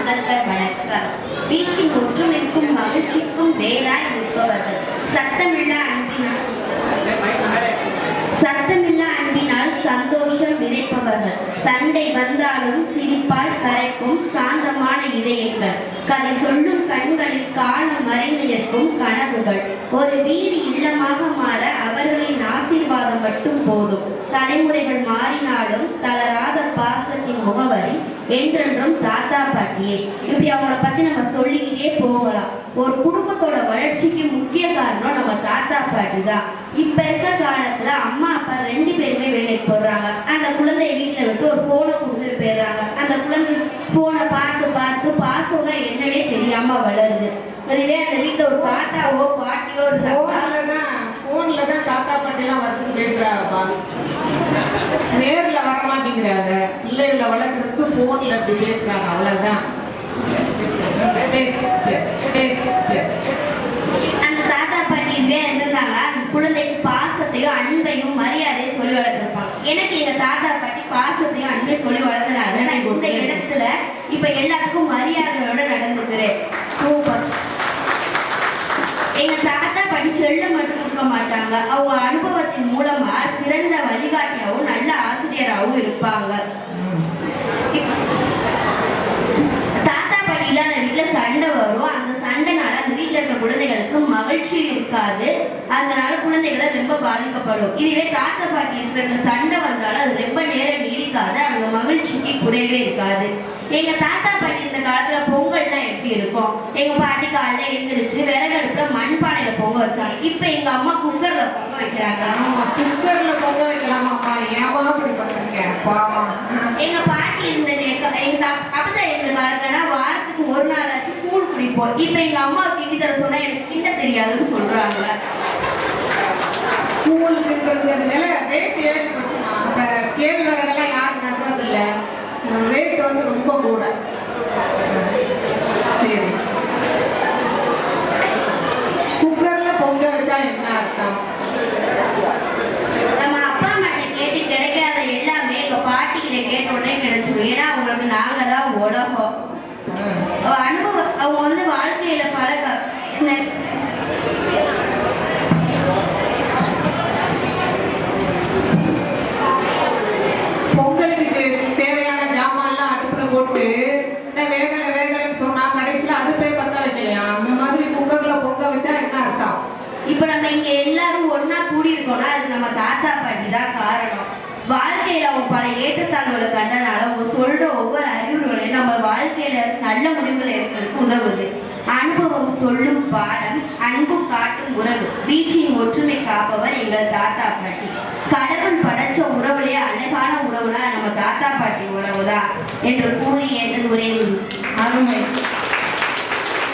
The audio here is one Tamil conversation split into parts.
மகள்கள் வணக்கம். வீச்சின் ஒற்றுமைக்கும் மகிழ்ச்சிக்கும் வேறாய் நிற்பவர்கள். சத்தமில்லா அன்பினால் சந்தோஷம் விதைப்பவர்கள். சண்டை வந்தாலும் சிரிப்பால் கரைக்கும் சாந்தமான இதயங்கள். கதை சொல்லும் கண்களில் காலம் மறைந்து நிற்கும் கனவுகள். ஒரு வீடு இல்லமாக மாற அவர்களின் ஆசீர்வாதம் மட்டும் போதும். தலைமுறைகள் மாறினாலும் தளராத பாசத்தின் முகவரி என்றென்றும் தாத்தா பாட்டியே. இப்படி அவங்கள பத்தி நம்ம சொல்லிக்கிட்டே போகலாம். ஒரு குடும்பத்தோட வளர்ச்சிக்கு முக்கிய காரணம் நம்ம தாத்தா பாட்டி தான். இப்ப இருக்க காலத்துல அம்மா அப்பா 2 பேருமே வேலைக்கு போடுறாங்க. அந்த குழந்தைய வீட்டுல விட்டு ஒரு போனை கொடுத்துட்டு போயிடுறாங்க. அந்த குழந்தை போனை பார்த்து பார்த்து பாசம்னா என்னன்னே தெரியாம வளருது. அதுவே அந்த வீட்டுல ஒரு தாத்தாவோ பாட்டியோ போன்ல தான் தாத்தா பாட்டி எல்லாம் வந்து பேசுறாங்கப்பா. நேர்ல வர மாட்டேங்கிறாங்க. பிள்ளைகளை வளர்க்கறதுக்கு போன்ல அப்படி பேசுறாங்க. அவ்வளவுதான். அந்த தாத்தா பாட்டி இதுவே இருந்தாங்கன்னா அந்த குழந்தைக்கு பாசத்தையும் அன்பையும் மரியாதையும் சொல்லி வளர்த்துருப்பாங்க. எனக்கு எங்க தாத்தா பாட்டி பாசத்தையும் அன்பையும் சொல்லி வளர்த்தனால நான் இந்த இடத்துல இப்ப எல்லாத்துக்கும் மரியாதையோட நடந்துக்கிறேன். சூப்பர். எங்க தாத்தா பாட்டி செல்லம் மட்டும் கொடுக்க மாட்டாங்க. அவங்க அனுபவத்தின் மூலமா சிறந்த வழிகாட்டியாகவும் நல்ல ஆசிரியராகவும் இருப்பாங்க. தாத்தா பாட்டி இல்லாத வீட்டுல சண்டை வரும். அந்த சண்டைனால அந்த வீட்டுல இருக்க குழந்தைகளுக்கு மகிழ்ச்சி இருக்காது. அதனால குழந்தைகளை ரொம்ப பாதிக்கப்படும். இதுவே தாத்தா பாட்டி இருக்கிற சண்டை வந்தாலும் அது ரொம்ப நேரம் நீடிக்காது. அந்த மகிழ்ச்சிக்கு குறைவே இருக்காது. எங்க தாத்தா பாட்டி இந்த காலத்துல பொங்கல்னா எப்படி இருக்கும்? எங்க பாட்டி காலைல எழுந்திரிச்சு விறகு அடுப்புல மண்பானையில பொங்க வச்சாங்க. இப்ப எங்க அம்மா குக்கர்ல பொங்க வைக்கிறாங்க. குக்கர்ல பொங்க வைக்கலாமாப்பா? ஏமா அப்படி பண்றீங்க? எங்க பாட்டி இருந்த எங்க அப்பதான் இருந்த காலத்துலனா வாரத்துக்கு ஒரு நாளாச்சு கூழ் குடிப்போம். இப்ப எங்க அம்மா கிண்டி தர சொன்னா எனக்கு கிண்ட தெரியாதுன்னு சொல்றாங்க. கூழ் கிண்டுறது மேல ரேட் ஏறி போச்சுமா. இப்ப கேழ்வரகெல்லாம் யாரும் நடுறது இல்லை. ரேட் வந்து ரொம்ப கூட. சரி, குக்கர்ல பொங்க வச்சா என்ன அர்த்தம்? நம்ம அப்பா அம்மா கேட்டு கிடைக்காத எல்லாமே எங்க பாட்டி கிட்ட கேட்ட உடனே கிடைச்சிடும். ஏன்னா அவங்களுக்கு நாங்க தான் உலகம். அனுபவம் அவங்க வந்து வாழ்க்கையில பழக பொங்கலுக்கு தேவையான ஜாமான்லாம் அடுப்புல போட்டு வேகலைன்னு சொன்னா கடைசியில அடுப்பே பத்த வைக்கலையா? அந்த மாதிரி குக்கர்ல பொங்க வச்சா என்ன அர்த்தம்? இப்ப நம்ம இங்க எல்லாரும் ஒன்னா கூடி இருக்கோம்னா அது நம்ம தாத்தா பாட்டி தான் காரணம். வாழ்க்கையில அவங்க பல ஏற்றத்தாழ்வுகளை கண்டனால அவங்க சொல்ற ஒவ்வொரு அறிவுரைகளையும் நம்ம வாழ்க்கையில நல்ல முடிவுகளை எடுக்கிறதுக்கு உதவுது. அனுபவம் சொல்லும் பாடம், அன்பு காட்டும் உறவு, வீச்சின் ஒற்றுமை காப்பவர் எங்கள் தாத்தா பாட்டி. கடவுள் படைச்ச உறவுலேயே அழகான உறவுனா நம்ம தாத்தா பாட்டி உறவு தான் என்று கூறி எனது உரை. அருமை.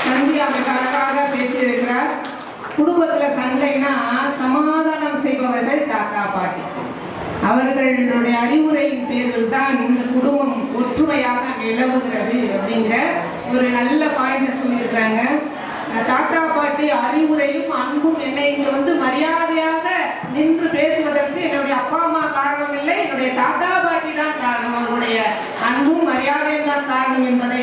சந்தியா மிக அழகாக பேசியிருக்கிறார். குடும்பத்துல சண்டைனா சமாதானம் செய்பவர்கள் தாத்தா பாட்டி. அவர்களுடைய அறிவுரையின் பேரில் தான் இந்த குடும்பம் ஒற்றுமையாக நிலவுகிறது அப்படிங்கிற ஒரு நல்ல பாயிண்ட் சொல்லியிருக்கிறாங்க. தாத்தா பாட்டி அறிவுரையும் அன்பும் என்னை இங்க வந்து மரியாதையாக நின்று பேசுவதற்கு என்னுடைய அப்பா அம்மா காரணம் இல்லை, என்னுடைய தாத்தா பாட்டி தான் காரணம். அவருடைய அன்பும் மரியாதையும் தான் காரணம் என்பதை